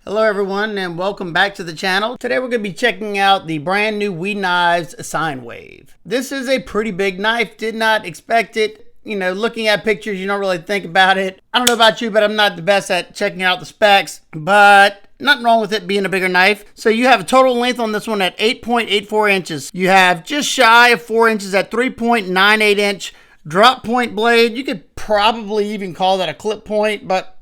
Hello everyone and welcome back to the channel. Today we're going to be checking out the brand new WE Knives Sine Wave. This is a pretty big knife, did not expect it. You know, looking at pictures you don't really think about it. I don't know about you, but I'm not the best at checking out the specs, but nothing wrong with it being a bigger knife. So you have a total length on this one at 8.84 inches. You have just shy of 4 inches at 3.98 inch drop point blade. You could probably even call that a clip point, but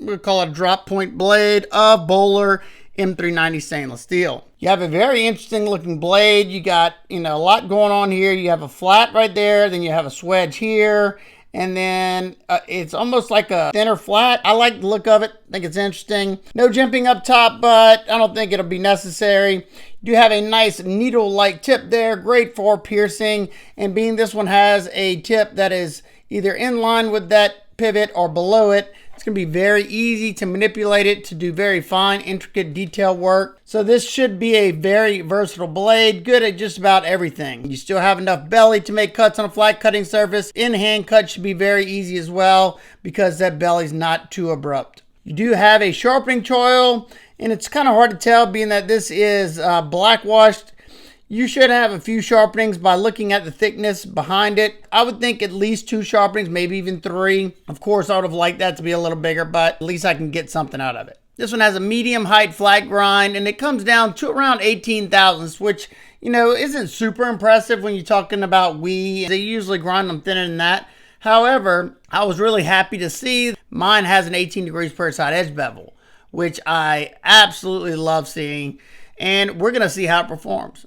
we'll call it a drop point blade of Bowler M390 stainless steel. You have a very interesting looking blade. You got, a lot going on here. You have a flat right there, then you have a swedge here, and then it's almost like a thinner flat. I like the look of it. I think it's interesting. No jimping up top, but I don't think it'll be necessary. You do have a nice needle-like tip there, great for piercing, and being this one has a tip that is either in line with that pivot or below it, it's going to be very easy to manipulate it to do very fine, intricate detail work. So this should be a very versatile blade, good at just about everything. You still have enough belly to make cuts on a flat cutting surface. In-hand cut should be very easy as well because that belly's not too abrupt. You do have a sharpening choil, and it's kind of hard to tell being that this is black washed. You should have a few sharpenings by looking at the thickness behind it. I would think at least 2 sharpenings, maybe even 3. Of course, I would have liked that to be a little bigger, but at least I can get something out of it. This one has a medium height flat grind, and it comes down to around 18 thousandths, which, isn't super impressive when you're talking about WE. They usually grind them thinner than that. However, I was really happy to see mine has an 18 degrees per side edge bevel, which I absolutely love seeing, and we're going to see how it performs.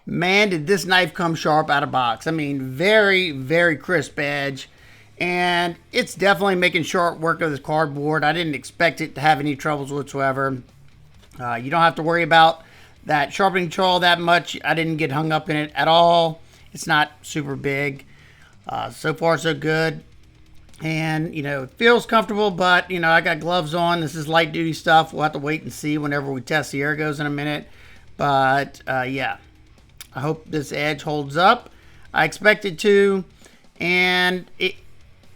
Man, did this knife come sharp out of box. I mean, very, very crisp edge. And it's definitely making short work of this cardboard. I didn't expect it to have any troubles whatsoever. You don't have to worry about that sharpening choil that much. I didn't get hung up in it at all. It's not super big. So far, so good. And, it feels comfortable, but, I got gloves on. This is light duty stuff. We'll have to wait and see whenever we test the ergos in a minute. But, yeah. I hope this edge holds up. I expect it to, and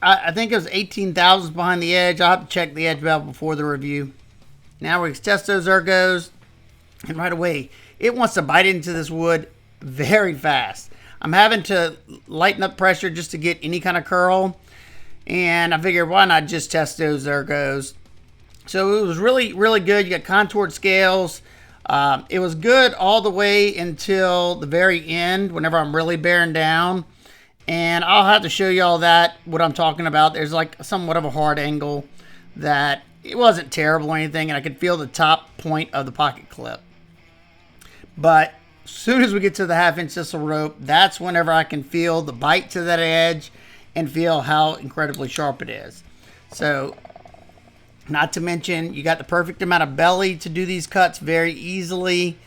I think it was 18 thousandths behind the edge. I'll have to check the edge bevel before the review. Now we can test those ergos, and right away, it wants to bite into this wood very fast. I'm having to lighten up pressure just to get any kind of curl, and I figured why not just test those ergos. So it was really, really good. You got contoured scales. It was good all the way until the very end, whenever I'm really bearing down. And I'll have to show you all that, what I'm talking about. There's like somewhat of a hard angle that it wasn't terrible or anything, and I could feel the top point of the pocket clip. But as soon as we get to the 1/2 inch thistle rope, that's whenever I can feel the bite to that edge and feel how incredibly sharp it is. So, not to mention, you got the perfect amount of belly to do these cuts very easily.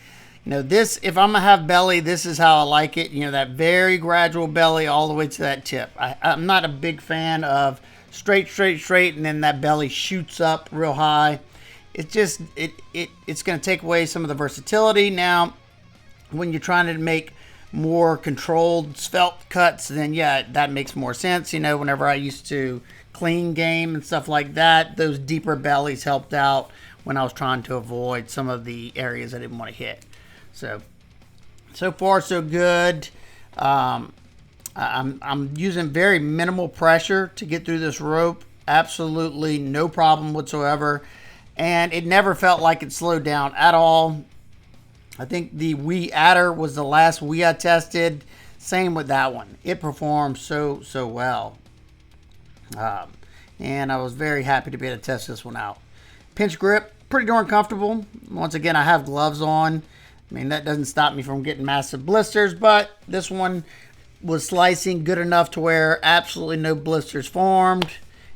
This, if I'm going to have belly, this is how I like it. That very gradual belly all the way to that tip. I'm not a big fan of straight, and then that belly shoots up real high. It's just, it's going to take away some of the versatility. Now, when you're trying to make more controlled svelte cuts, then yeah, that makes more sense. Whenever I used to clean game and stuff like that, those deeper bellies helped out when I was trying to avoid some of the areas I didn't want to hit. So far so good. I'm using very minimal pressure to get through this rope. Absolutely no problem whatsoever, and it never felt like it slowed down at all. I think the WE Adder was the last WE I tested. Same with that one. It performed so well. And I was very happy to be able to test this one out. Pinch grip, pretty darn comfortable. Once again, I have gloves on. I mean, that doesn't stop me from getting massive blisters, but this one was slicing good enough to where absolutely no blisters formed.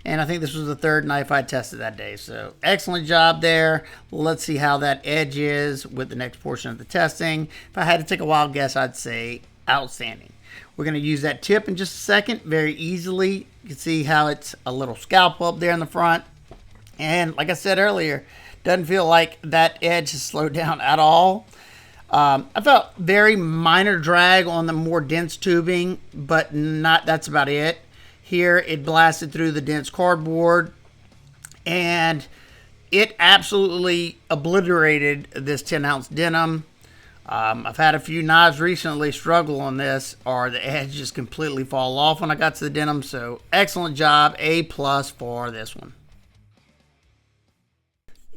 And I think this was the 3rd knife I tested that day. So excellent job there. Let's see how that edge is with the next portion of the testing. If I had to take a wild guess, I'd say outstanding. We're going to use that tip in just a second very easily. You can see how it's a little scalpel up there in the front. And like I said earlier, doesn't feel like that edge has slowed down at all. I felt very minor drag on the more dense tubing, but that's about it. Here it blasted through the dense cardboard, and it absolutely obliterated this 10-ounce denim. I've had a few knives recently struggle on this, or the edge just completely fall off when I got to the denim. So excellent job, A+ for this one.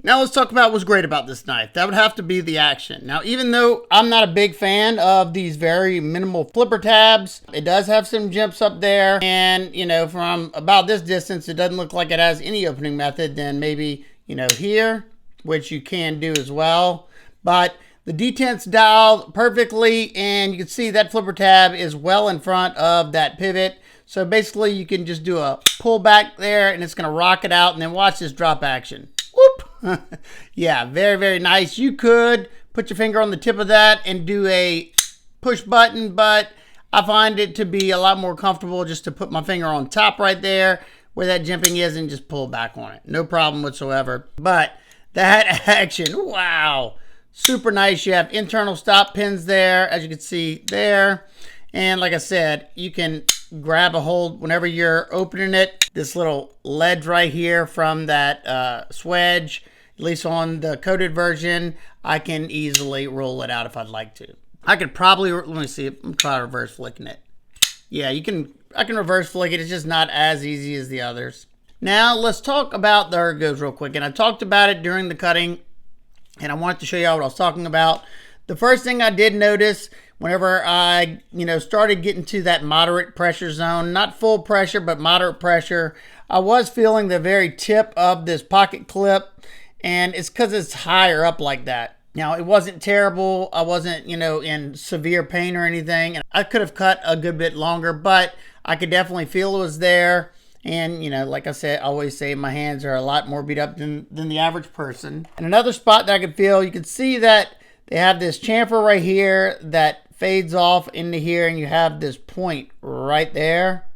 Now let's talk about what's great about this knife. That would have to be the action. Now, even though I'm not a big fan of these very minimal flipper tabs, it does have some jumps up there. And, you know, from about this distance, it doesn't look like it has any opening method. Then maybe, you know, here, which you can do as well. But the detent's dialed perfectly, and you can see that flipper tab is well in front of that pivot. So basically, you can just do a pull back there, and it's going to rock it out. And then watch this drop action. Whoop! Yeah, very, very nice. You could put your finger on the tip of that and do a push button, but I find it to be a lot more comfortable just to put my finger on top right there where that jimping is and just pull back on it. No problem whatsoever. But that action, wow, super nice. You have internal stop pins there, as you can see there. And like I said, you can grab a hold whenever you're opening it. This little ledge right here from that swedge, at least on the coated version, I can easily roll it out if I'd like to. I could probably, let me see, I'm try reverse flicking it. Yeah, I can reverse flick it. It's just not as easy as the others. Now let's talk about the ergos real quick. And I talked about it during the cutting, and I wanted to show you all what I was talking about. The first thing I did notice whenever I, started getting to that moderate pressure zone, not full pressure, but moderate pressure, I was feeling the very tip of this pocket clip, and it's because it's higher up like that. Now, it wasn't terrible. I wasn't, in severe pain or anything, and I could have cut a good bit longer, but I could definitely feel it was there. And, like I said, I always say my hands are a lot more beat up than the average person. And another spot that I could feel, you can see that they have this chamfer right here that fades off into here, and you have this point right there.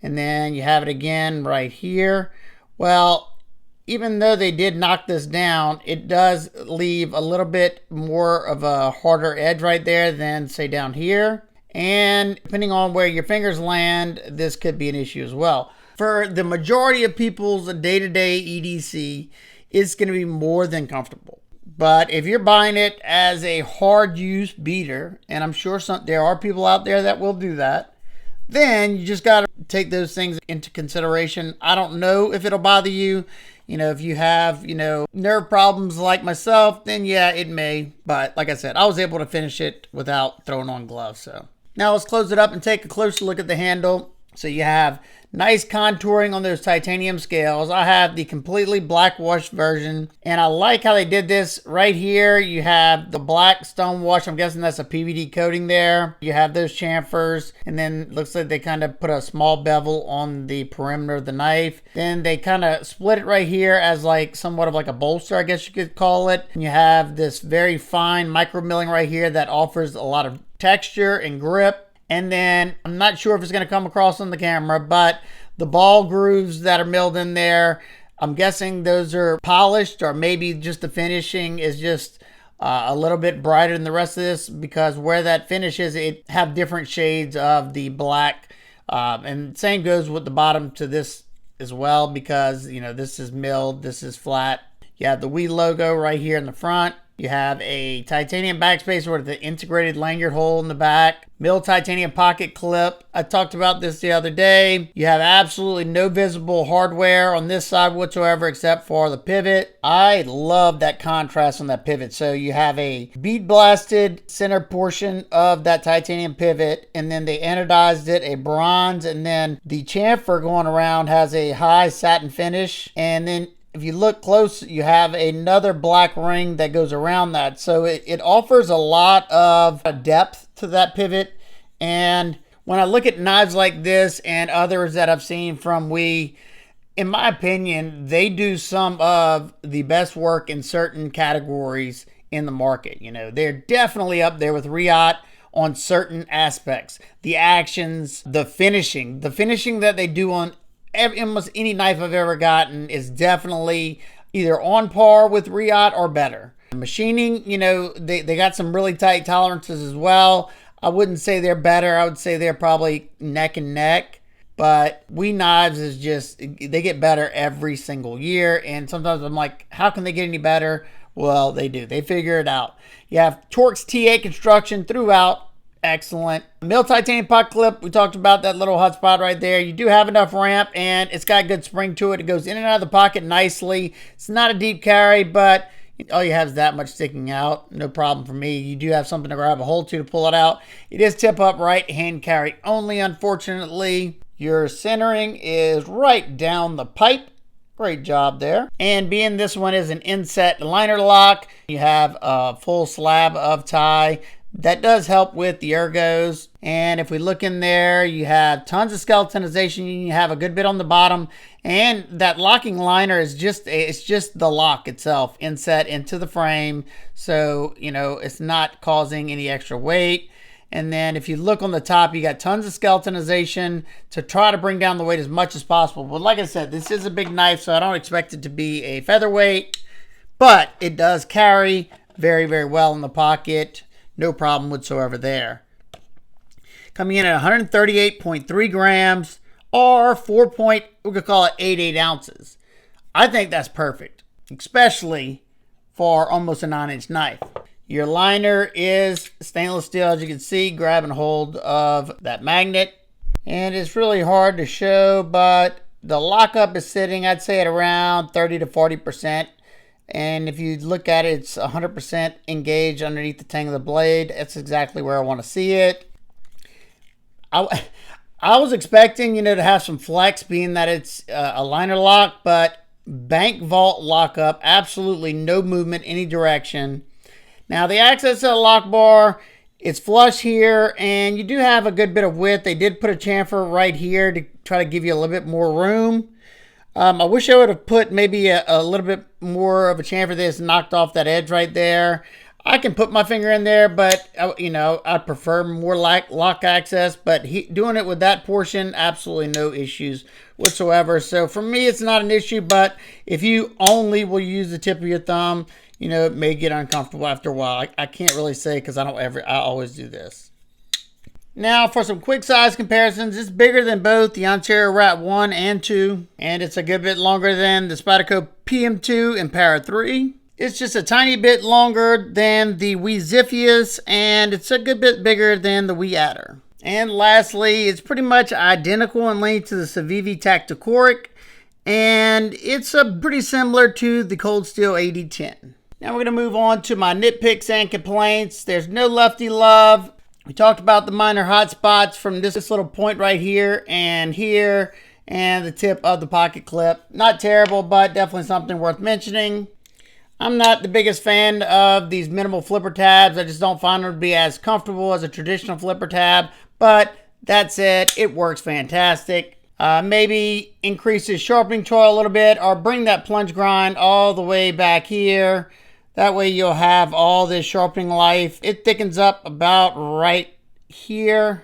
And then you have it again right here. Well, even though they did knock this down, it does leave a little bit more of a harder edge right there than, say, down here. And depending on where your fingers land, this could be an issue as well. For the majority of people's day-to-day EDC, it's going to be more than comfortable. But if you're buying it as a hard use beater, and I'm sure there are people out there that will do that, then you just got to take those things into consideration. I don't know if it'll bother you. If you have, nerve problems like myself, then yeah, it may. But like I said, I was able to finish it without throwing on gloves. So now let's close it up and take a closer look at the handle. So you have nice contouring on those titanium scales. I have the completely black washed version, and I like how they did this right here. You have the black stone wash. I'm guessing that's a PVD coating there. You have those chamfers, and then it looks like they kind of put a small bevel on the perimeter of the knife. Then they kind of split it right here as like somewhat of like a bolster, I guess you could call it. And you have this very fine micro milling right here that offers a lot of texture and grip. And then I'm not sure if it's going to come across on the camera, but the ball grooves that are milled in there, I'm guessing those are polished, or maybe just the finishing is just a little bit brighter than the rest of this, because where that finish is, it have different shades of the black. And same goes with the bottom to this as well, because, this is milled, this is flat. You have the WE logo right here in the front. You have a titanium backspacer with the integrated lanyard hole in the back. Milled titanium pocket clip. I talked about this the other day. You have absolutely no visible hardware on this side whatsoever except for the pivot. I love that contrast on that pivot. So you have a bead blasted center portion of that titanium pivot, and then they anodized it a bronze, and then the chamfer going around has a high satin finish, and then if you look close, you have another black ring that goes around that. So it offers a lot of depth to that pivot. And when I look at knives like this and others that I've seen from WE, in my opinion, they do some of the best work in certain categories in the market. They're definitely up there with Riot on certain aspects. The actions, the finishing that they do on almost any knife I've ever gotten is definitely either on par with Riot or better. Machining, you know, they got some really tight tolerances as well. I wouldn't say they're better. I would say they're probably neck and neck. But WE knives is just, they get better every single year. And sometimes I'm like, how can they get any better? Well, they do. They figure it out. You have Torx TA construction throughout. Excellent. Mill titanium pocket clip. We talked about that little hot spot right there. You do have enough ramp, and it's got good spring to it. It goes in and out of the pocket nicely. It's not a deep carry, but all you have is that much sticking out. No problem for me. You do have something to grab a hold to pull it out. It is tip upright, hand carry only, unfortunately. Your centering is right down the pipe. Great job there. And being this one is an inset liner lock, you have a full slab of tie. That does help with the ergos. And if we look in there, you have tons of skeletonization. You have a good bit on the bottom. And that locking liner is it's just the lock itself inset into the frame. So, you know, it's not causing any extra weight. And then if you look on the top, you got tons of skeletonization to try to bring down the weight as much as possible. But like I said, this is a big knife, so I don't expect it to be a featherweight. But it does carry very, very well in the pocket. No problem whatsoever there. Coming in at 138.3 grams or we could call it 88 ounces. I think that's perfect, especially for almost a 9-inch knife. Your liner is stainless steel, as you can see, grabbing hold of that magnet. And it's really hard to show, but the lockup is sitting, I'd say, at around 30 to 40%. And if you look at it, it's 100% engaged underneath the tang of the blade. That's exactly where I want to see it. I was expecting, you know, to have some flex, being that it's a liner lock, but bank vault lockup, absolutely no movement any direction. Now the access to the lock bar, it's flush here, and you do have a good bit of width. They did put a chamfer right here to try to give you a little bit more room. I wish I would have put maybe a little bit more of a chamfer that's knocked off that edge right there. I can put my finger in there, but you know, I prefer more lock access. But doing it with that portion, absolutely no issues whatsoever. So for me, it's not an issue. But if you only will use the tip of your thumb, you know, it may get uncomfortable after a while. I can't really say because I always do this. Now for some quick size comparisons, it's bigger than both the Ontario Rat 1 and 2, and it's a good bit longer than the Spyderco PM2 and Para 3. It's just a tiny bit longer than the WE Ziphius, and it's a good bit bigger than the WE Adder. And lastly, it's pretty much identical in length to the Civivi Tacticoric, and it's pretty similar to the Cold Steel AD10. Now we're going to move on to my nitpicks and complaints. There's no lefty love. We talked about the minor hot spots from this little point right here, and the tip of the pocket clip. Not terrible, but definitely something worth mentioning. I'm not the biggest fan of these minimal flipper tabs. I just don't find them to be as comfortable as a traditional flipper tab, but that said, it works fantastic. Maybe increase the sharpening tool a little bit, or bring that plunge grind all the way back here. That way you'll have all this sharpening life. It thickens up about right here,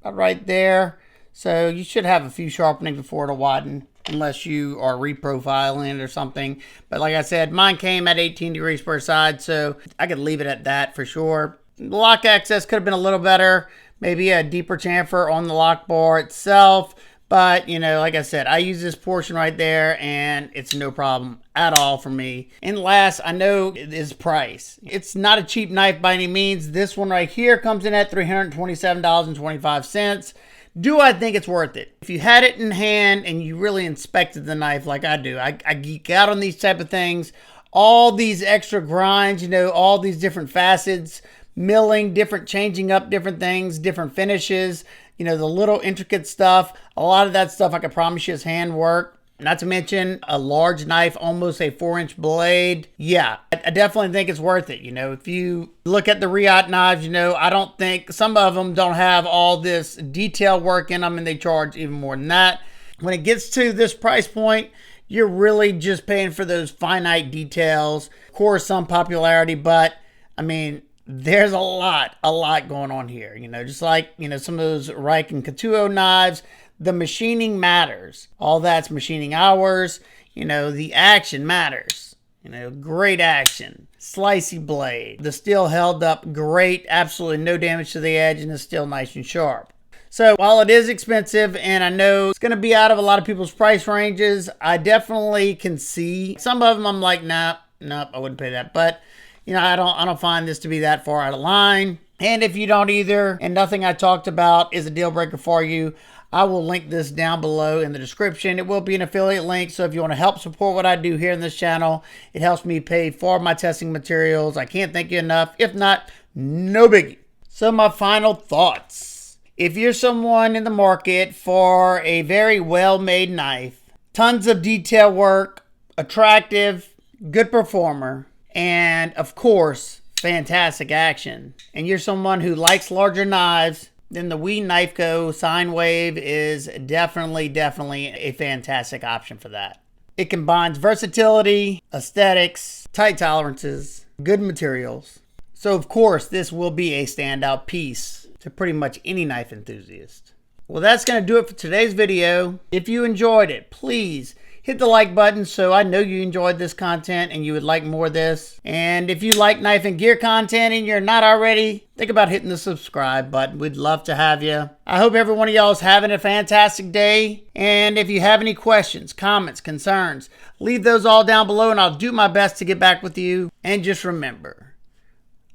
about right there. So you should have a few sharpening before it'll widen, unless you are reprofiling it or something. But like I said, mine came at 18 degrees per side, so I could leave it at that for sure. The lock access could have been a little better. Maybe a deeper chamfer on the lock bar itself. But, you know, like I said, I use this portion right there, and it's no problem at all for me. And last, I know is price. It's not a cheap knife by any means. This one right here comes in at $327.25. Do I think it's worth it? If you had it in hand and you really inspected the knife like I do, I geek out on these type of things. All these extra grinds, you know, all these different facets, milling, changing up different things, different finishes. You know, the little intricate stuff, a lot of that stuff I can promise you is handwork. Not to mention a large knife, almost a 4-inch blade. Yeah, I definitely think it's worth it. You know, if you look at the Riot knives, you know, I don't think, some of them don't have all this detail work in them, and they charge even more than that. When it gets to this price point, you're really just paying for those finite details. Of course, some popularity, but I mean, there's a lot going on here. You know, just like, you know, some of those Reich and Katuo knives, the machining matters. All that's machining hours. You know, the action matters. You know, great action. slicey blade. The steel held up great, absolutely no damage to the edge, and it's still nice and sharp. So while it is expensive and I know it's going to be out of a lot of people's price ranges, I definitely can see some of them I'm like, nope, I wouldn't pay that. But you know, I don't find this to be that far out of line. And if you don't either, and nothing I talked about is a deal breaker for you, I will link this down below in the description. It will be an affiliate link, so if you want to help support what I do here in this channel, it helps me pay for my testing materials. I can't thank you enough. If not, no biggie. So my final thoughts. If you're someone in the market for a very well-made knife, tons of detail work, attractive, good performer, and of course, fantastic action, and you're someone who likes larger knives, then the WE Knife Co. Sine Wave is definitely a fantastic option for that. It combines versatility, aesthetics, tight tolerances, good materials. So of course, this will be a standout piece to pretty much any knife enthusiast. Well, that's going to do it for today's video. If you enjoyed it, please hit the like button so I know you enjoyed this content and you would like more of this. And if you like knife and gear content and you're not already, think about hitting the subscribe button. We'd love to have you. I hope every one of y'all is having a fantastic day. And if you have any questions, comments, concerns, leave those all down below and I'll do my best to get back with you. And just remember,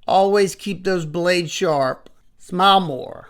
always keep those blades sharp. Smile more.